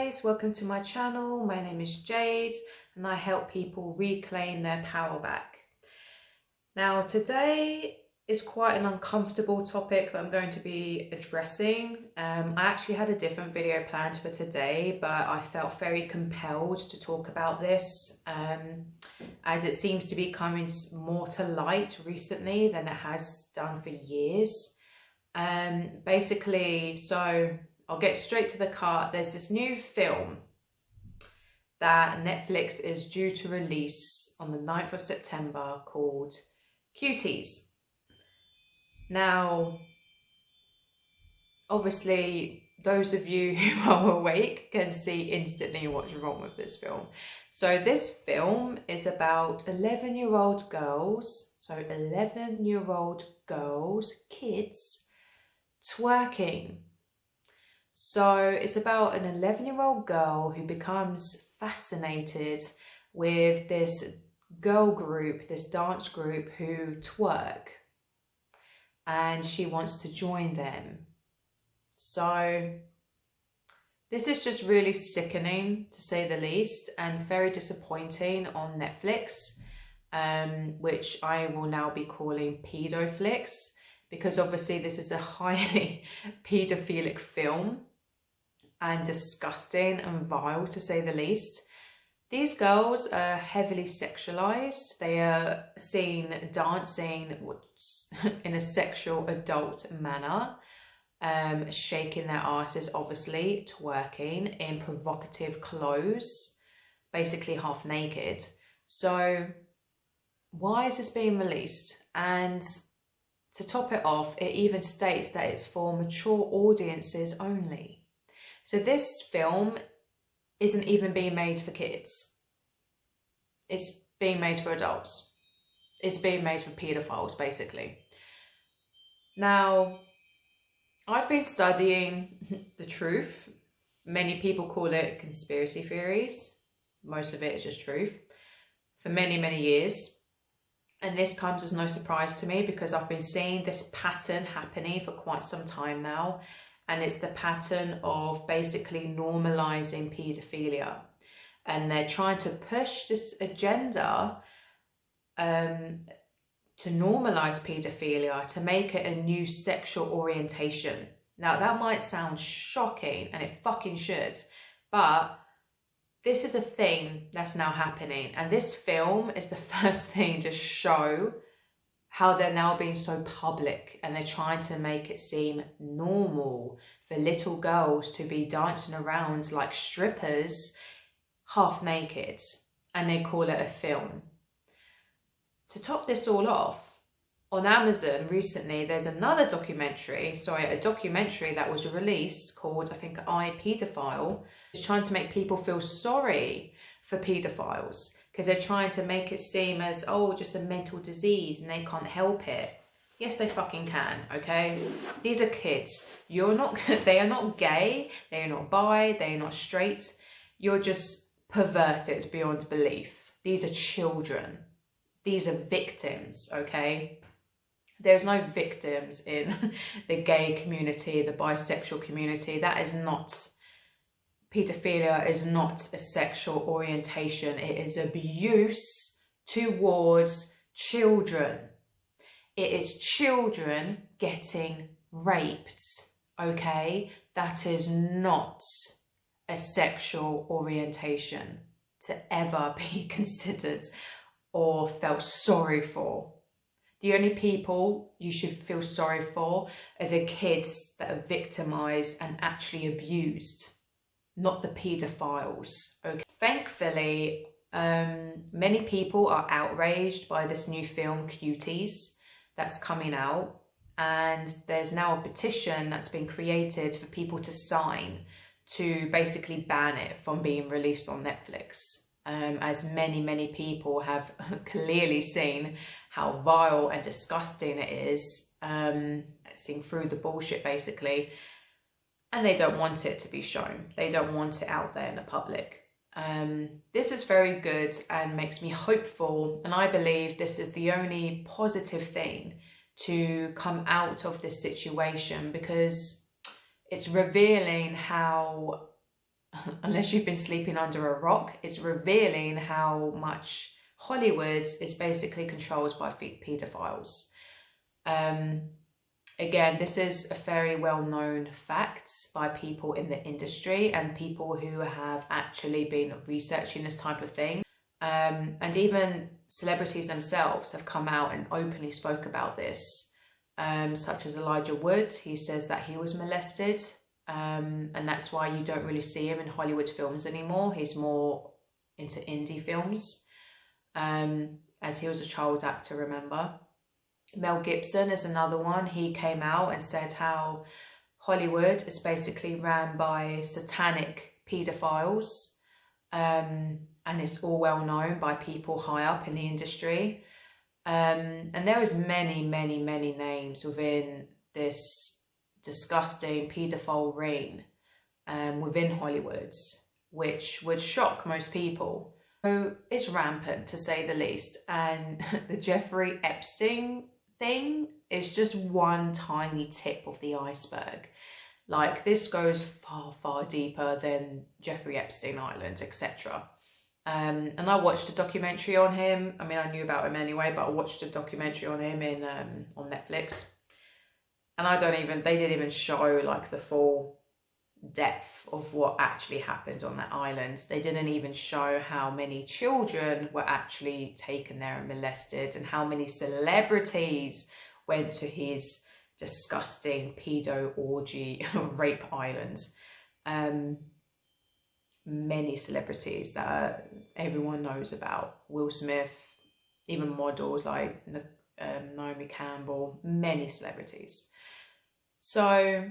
guys, welcome to my channel. My name is Jade and I help people reclaim their power back. Now today is quite an uncomfortable topic that I'm going to be addressing. I actually had a different video planned for today, but I felt very compelled to talk about this as it seems to be coming more to light recently than it has done for years. Basically, so I'll get straight to the cut. There's this new film that Netflix is due to release on the 9th of September called Cuties. Now, obviously, those of you who are awake can see instantly what's wrong with this film. So this film is about 11-year-old girls, so 11-year-old girls, kids, twerking. So it's about an 11-year-old girl who becomes fascinated with this girl group, this dance group who twerk, and she wants to join them. So this is just really sickening, to say the least, and very disappointing on Netflix, which I will now be calling Pedoflix, because obviously this is a highly paedophilic film and disgusting and vile, to say the least. These girls are heavily sexualized. They are seen dancing in a sexual adult manner, shaking their asses, obviously, twerking in provocative clothes, basically half naked. So why is this being released? And to top it off, it even states that it's for mature audiences only. So this film isn't even being made for kids. It's being made for adults. It's being made for pedophiles, basically. Now, I've been studying the truth. Many people call it conspiracy theories. Most of it is just truth. For many, many years. And this comes as no surprise to me because I've been seeing this pattern happening for quite some time now. And it's the pattern of basically normalizing pedophilia. And they're trying to push this agenda to normalize pedophilia, to make it a new sexual orientation. Now, that might sound shocking, and it fucking should, but this is a thing that's now happening. And this film is the first thing to show how they're now being so public, and they're trying to make it seem normal for little girls to be dancing around like strippers, half naked, and they call it a film. To top this all off, on Amazon recently, there's another documentary, a documentary that was released called, I think, I, Pedophile. It's trying to make people feel sorry for pedophiles because they're trying to make it seem as, oh, just a mental disease and they can't help it. Yes, they fucking can, okay? These are kids. They are not gay, they are not bi, they are not straight. You're just perverted beyond belief. These are children. These are victims, okay? There's no victims in the gay community, the bisexual community. That is not, pedophilia is not a sexual orientation. It is abuse towards children. It is children getting raped, okay? That is not a sexual orientation to ever be considered or felt sorry for. The only people you should feel sorry for are the kids that are victimized and actually abused, not the pedophiles. Okay. Thankfully, many people are outraged by this new film, Cuties, that's coming out. And there's now a petition that's been created for people to sign to basically ban it from being released on Netflix. As many people have clearly seen how vile and disgusting it is, seeing through the bullshit basically, and they don't want it to be shown. They don't want it out there in the public. This is very good and makes me hopeful, and I believe this is the only positive thing to come out of this situation, because it's revealing how unless you've been sleeping under a rock, it's revealing how much Hollywood is basically controlled by pedophiles. Again, this is a very well-known fact by people in the industry and people who have actually been researching this type of thing. And even celebrities themselves have come out and openly spoke about this, such as Elijah Wood. He says that he was molested, and that's why you don't really see him in Hollywood films anymore. He's more into indie films, as he was a child actor, remember. Mel Gibson is another one. He came out and said how Hollywood is basically ran by satanic pedophiles, and it's all well known by people high up in the industry. And there is many names within this disgusting paedophile ring within Hollywood, which would shock most people. So it's rampant, to say the least. And the Jeffrey Epstein thing is just one tiny tip of the iceberg. Like, this goes far deeper than Jeffrey Epstein Island, etc. And I watched a documentary on him. I mean, I knew about him anyway, but I watched a documentary on him in on Netflix. And they didn't even show like the full depth of what actually happened on that island. They didn't even show how many children were actually taken there and molested, and how many celebrities went to his disgusting pedo orgy rape islands. Many celebrities that everyone knows about. Will Smith, even models like Naomi Campbell, many celebrities. So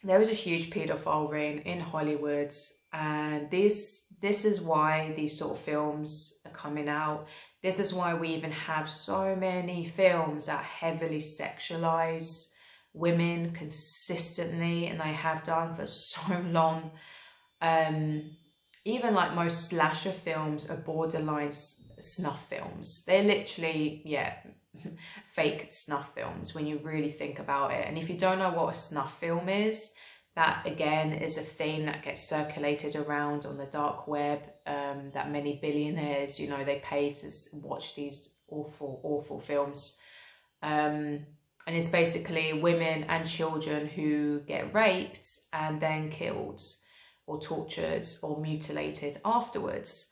there is a huge paedophile ring in Hollywood, and this is why these sort of films are coming out. This is why we even have so many films that heavily sexualize women consistently, and they have done for so long. Even like most slasher films are borderline snuff films. They're literally, yeah, fake snuff films when you really think about it. And if you don't know what a snuff film is, that again is a thing that gets circulated around on the dark web, that many billionaires, you know, they pay to watch these awful films. And it's basically women and children who get raped and then killed or tortured or mutilated afterwards.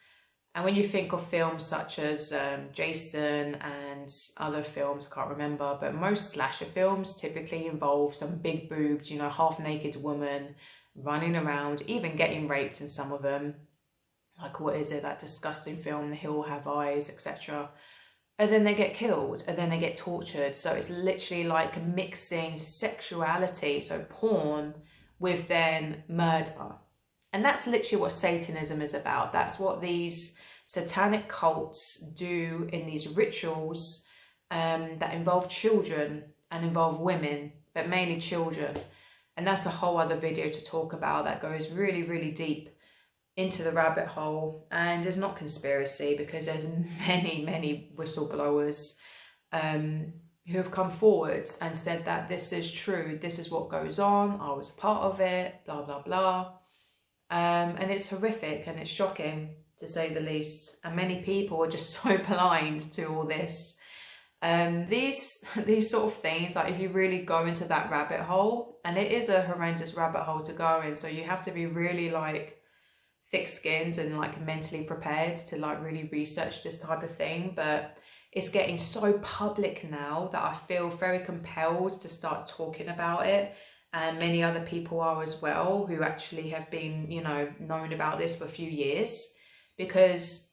And when you think of films such as Jason and other films, I can't remember, but most slasher films typically involve some big boobed, you know, half-naked woman running around, even getting raped in some of them. Like, what is it, that disgusting film, The Hill Have Eyes, etc. And then they get killed, and then they get tortured. So it's literally like mixing sexuality, so porn, with then murder. And that's literally what Satanism is about. That's what these satanic cults do in these rituals that involve children and involve women, but mainly children. And that's a whole other video to talk about that goes really deep into the rabbit hole. And it's not conspiracy, because there's many whistleblowers who have come forward and said that this is true, this is what goes on, I was a part of it, blah blah. And it's horrific and it's shocking, to say the least. And many people are just so blind to all this. These sort of things, like if you really go into that rabbit hole, and it is a horrendous rabbit hole to go in, so you have to be really like thick-skinned and like mentally prepared to like really research this type of thing. But it's getting so public now that I feel very compelled to start talking about it. And many other people are as well, who actually have been, you know, known about this for a few years, because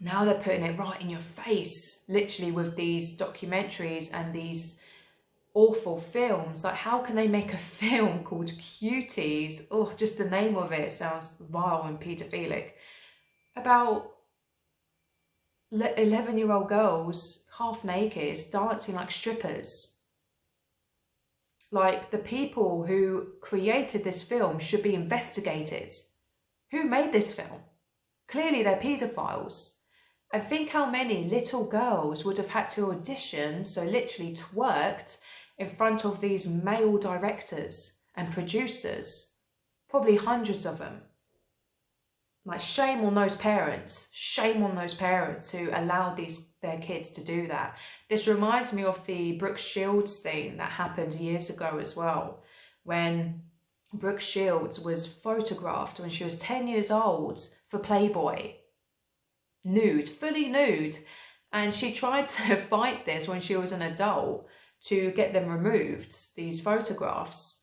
now they're putting it right in your face, literally, with these documentaries and these awful films. Like, how can they make a film called Cuties? Oh, just the name of it sounds vile and paedophilic. About 11-year-old girls, half naked, dancing like strippers. Like, the people who created this film should be investigated. Who made this film? Clearly they're paedophiles. And think how many little girls would have had to audition, so literally twerked, in front of these male directors and producers. probably hundreds of them. Like, shame on those parents. Shame on those parents who allowed their kids to do that. This reminds me of the Brooke Shields thing that happened years ago as well, when Brooke Shields was photographed when she was 10 years old for Playboy. Nude, fully nude. And she tried to fight this when she was an adult to get them removed, these photographs.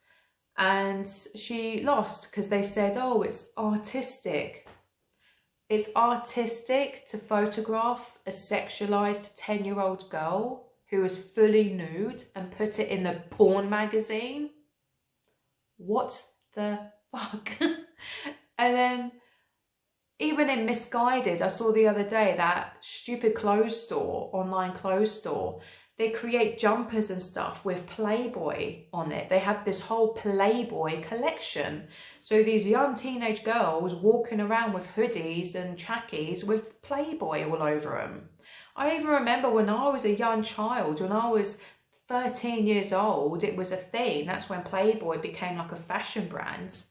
And she lost because they said, oh, it's artistic. It's artistic to photograph a sexualized 10-year-old girl who is fully nude and put it in the porn magazine. What the fuck? And then even in Misguided, I saw the other day that stupid clothes store, online clothes store, they create jumpers and stuff with Playboy on it. They have this whole Playboy collection. So these young teenage girls walking around with hoodies and trackies with Playboy all over them. I even remember when I was a young child, when I was 13 years old, it was a thing. That's when Playboy became like a fashion brand.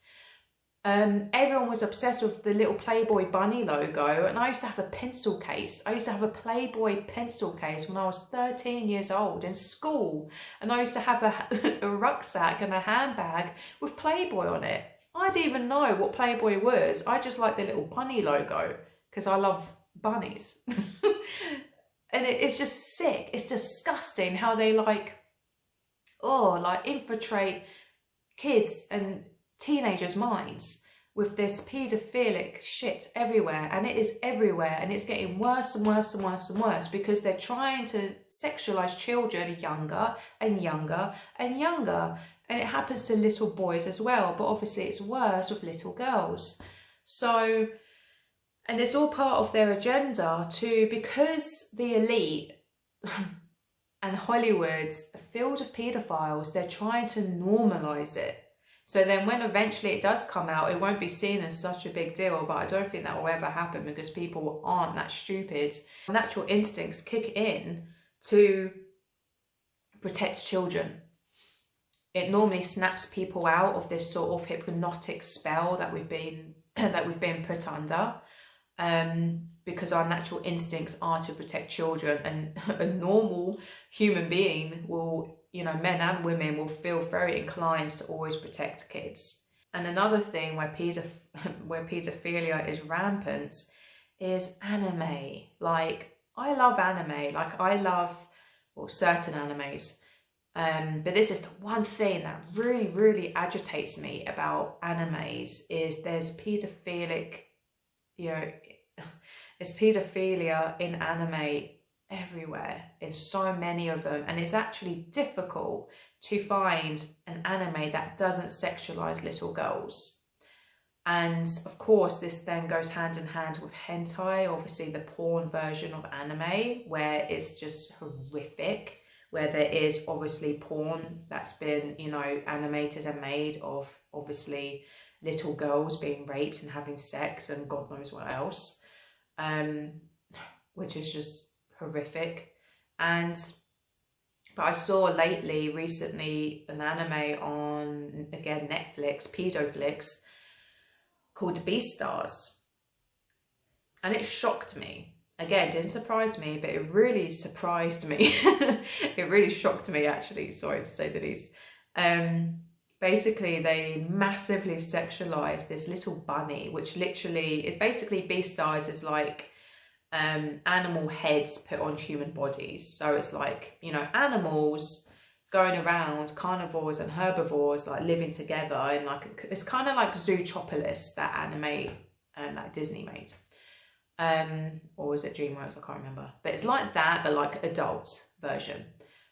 Everyone was obsessed with the little Playboy bunny logo, and I used to have a pencil case. I used to have a Playboy pencil case when I was 13 years old in school, and I used to have a rucksack and a handbag with Playboy on it. I didn't even know what Playboy was. I just liked the little bunny logo because I love bunnies. And it's just sick. It's disgusting how they infiltrate kids and teenagers' minds with this paedophilic shit everywhere, and it is everywhere, and it's getting worse and worse and worse and worse because they're trying to sexualize children younger and younger and younger, and it happens to little boys as well, but obviously it's worse with little girls. So, and it's all part of their agenda because the elite and Hollywood's filled with paedophiles, they're trying to normalize it. So then when eventually it does come out, it won't be seen as such a big deal, but I don't think that will ever happen because people aren't that stupid. Natural instincts kick in to protect children. It normally snaps people out of this sort of hypnotic spell that we've been put under, because our natural instincts are to protect children, and a normal human being will, men and women will feel very inclined to always protect kids. And another thing where pedophilia is rampant is anime. Like, I love anime. Like, I love, certain animes. But this is the one thing that really, really agitates me about animes is there's pedophilic, there's pedophilia in anime everywhere, in so many of them, and it's actually difficult to find an anime that doesn't sexualize little girls. And of course this then goes hand in hand with hentai, obviously the porn version of anime, where it's just horrific, where there is obviously porn that's been animated and made of obviously little girls being raped and having sex and God knows what else, which is just horrific. But I saw recently an anime on, again, Netflix, Pedoflix, called Beastars, and it shocked me. Again, didn't surprise me, but it really surprised me. It really shocked me, actually, sorry to say the least. Basically, they massively sexualized this little bunny, which literally, Beastars is like animal heads put on human bodies. So it's like, animals going around, carnivores and herbivores, like living together, and like it's kind of like Zootropolis, that anime that Disney made, or was it DreamWorks? I can't remember, but it's like that, but like adult version.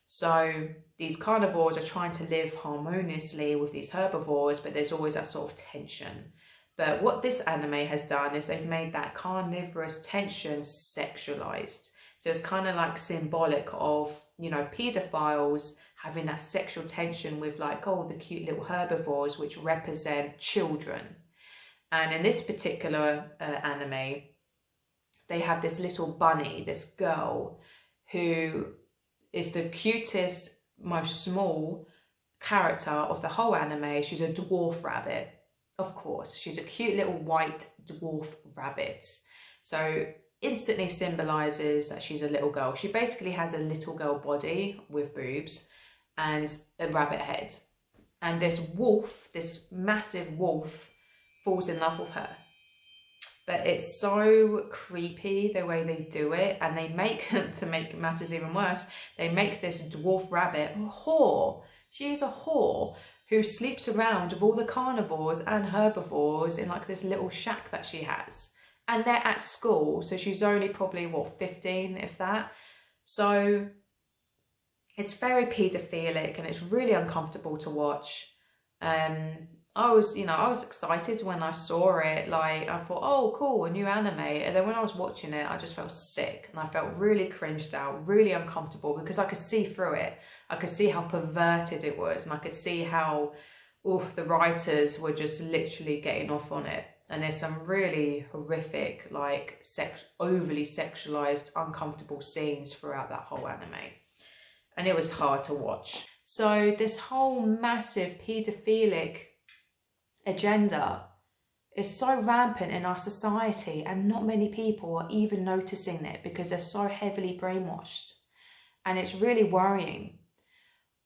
So these carnivores are trying to live harmoniously with these herbivores, but there's always that sort of tension. But what this anime has done is they've made that carnivorous tension sexualized. So it's kind of like symbolic of, pedophiles having that sexual tension with like, the cute little herbivores, which represent children. And in this particular anime, they have this little bunny, this girl, who is the cutest, most small character of the whole anime. She's a dwarf rabbit. Of course, she's a cute little white dwarf rabbit. So instantly symbolizes that she's a little girl. She basically has a little girl body with boobs and a rabbit head. And this wolf, this massive wolf, falls in love with her. But it's so creepy the way they do it. And they make, to make matters even worse, they make this dwarf rabbit a whore. She is a whore who sleeps around with all the carnivores and herbivores in like this little shack that she has. And they're at school, so she's only probably, what, 15, if that? So it's very paedophilic and it's really uncomfortable to watch. I was excited when I saw it. Like, I thought, oh, cool, a new anime. And then when I was watching it, I just felt sick and I felt really cringed out, really uncomfortable, because I could see through it. I could see how perverted it was, and I could see how, the writers were just literally getting off on it. And there's some really horrific, like, overly sexualized, uncomfortable scenes throughout that whole anime. And it was hard to watch. So this whole massive paedophilic agenda is so rampant in our society, and not many people are even noticing it because they're so heavily brainwashed. And it's really worrying.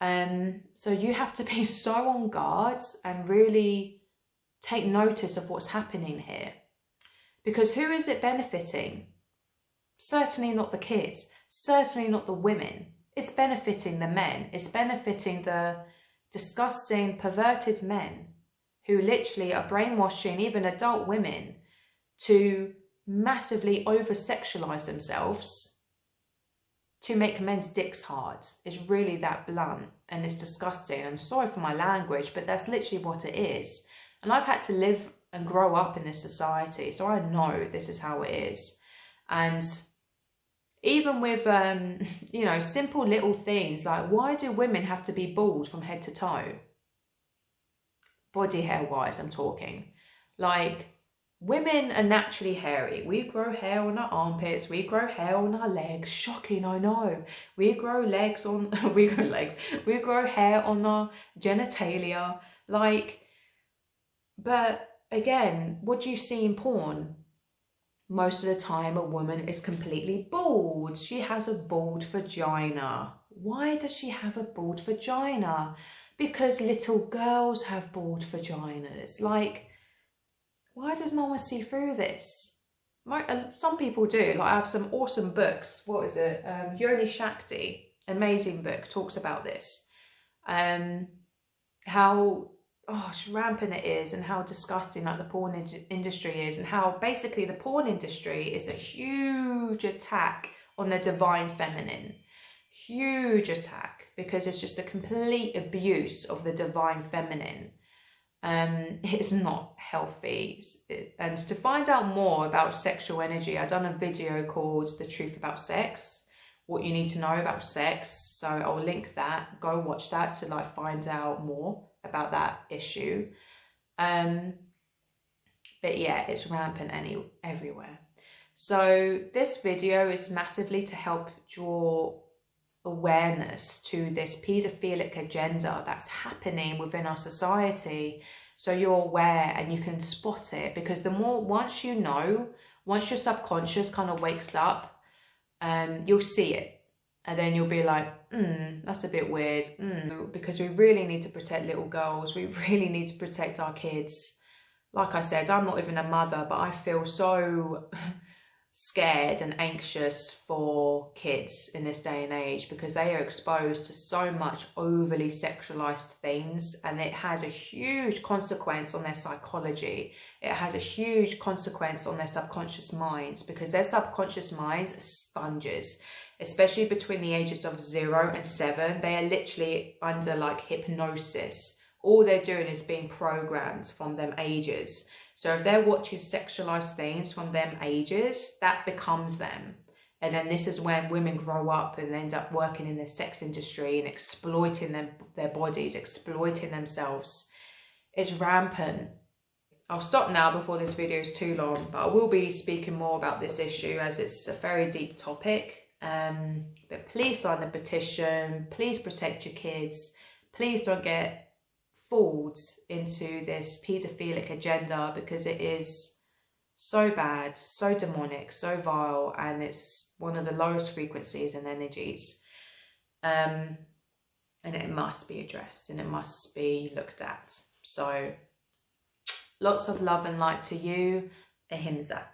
So you have to be so on guard and really take notice of what's happening here. Because who is it benefiting? Certainly not the kids. Certainly not the women. It's benefiting the men. It's benefiting the disgusting, perverted men who literally are brainwashing even adult women to massively over-sexualize themselves to make men's dicks hard. It's really that blunt, and it's disgusting. I'm sorry for my language, but that's literally what it is. And I've had to live and grow up in this society, so I know this is how it is. And even with, simple little things like, why do women have to be bald from head to toe? Body hair wise, I'm talking. Like, women are naturally hairy. We grow hair on our armpits. We grow hair on our legs. Shocking, I know. We grow legs on, we grow hair on our genitalia. Like, but again, what do you see in porn? Most of the time, a woman is completely bald. She has a bald vagina. Why does she have a bald vagina? Because little girls have bald vaginas. Like, why does no one see through this? Some people do. Like, I have some awesome books. What is it? Yoni Shakti, amazing book, talks about this. How rampant it is, and how disgusting like the porn industry is, and how basically the porn industry is a huge attack on the divine feminine. Huge attack, because it's just a complete abuse of the divine feminine. It's not healthy. And to find out more about sexual energy, I've done a video called The Truth About Sex, what you need to know about sex. So I'll link that, go watch that to like find out more about that issue. But yeah, it's rampant everywhere. So this video is massively to help draw awareness to this paedophilic agenda that's happening within our society, so you're aware and you can spot it. Because the more, once your subconscious kind of wakes up, you'll see it, and then you'll be like, that's a bit weird. Because we really need to protect little girls. We really need to protect our kids. Like I said, I'm not even a mother, but I feel so scared and anxious for kids in this day and age, because they are exposed to so much overly sexualized things, and it has a huge consequence on their psychology. It has a huge consequence on their subconscious minds, because their subconscious minds are sponges, especially between the ages of 0 and 7. They are literally under like hypnosis. All they're doing is being programmed from them ages. So if they're watching sexualized things from them ages, that becomes them. And then this is when women grow up and end up working in the sex industry and exploiting their bodies, exploiting themselves. It's rampant. I'll stop now before this video is too long, but I will be speaking more about this issue as it's a very deep topic. But please sign the petition. Please protect your kids. Please don't get fooled into this paedophilic agenda because it is so bad, so demonic, so vile, and it's one of the lowest frequencies and energies. And it must be addressed and it must be looked at. So lots of love and light to you. Ahimsa.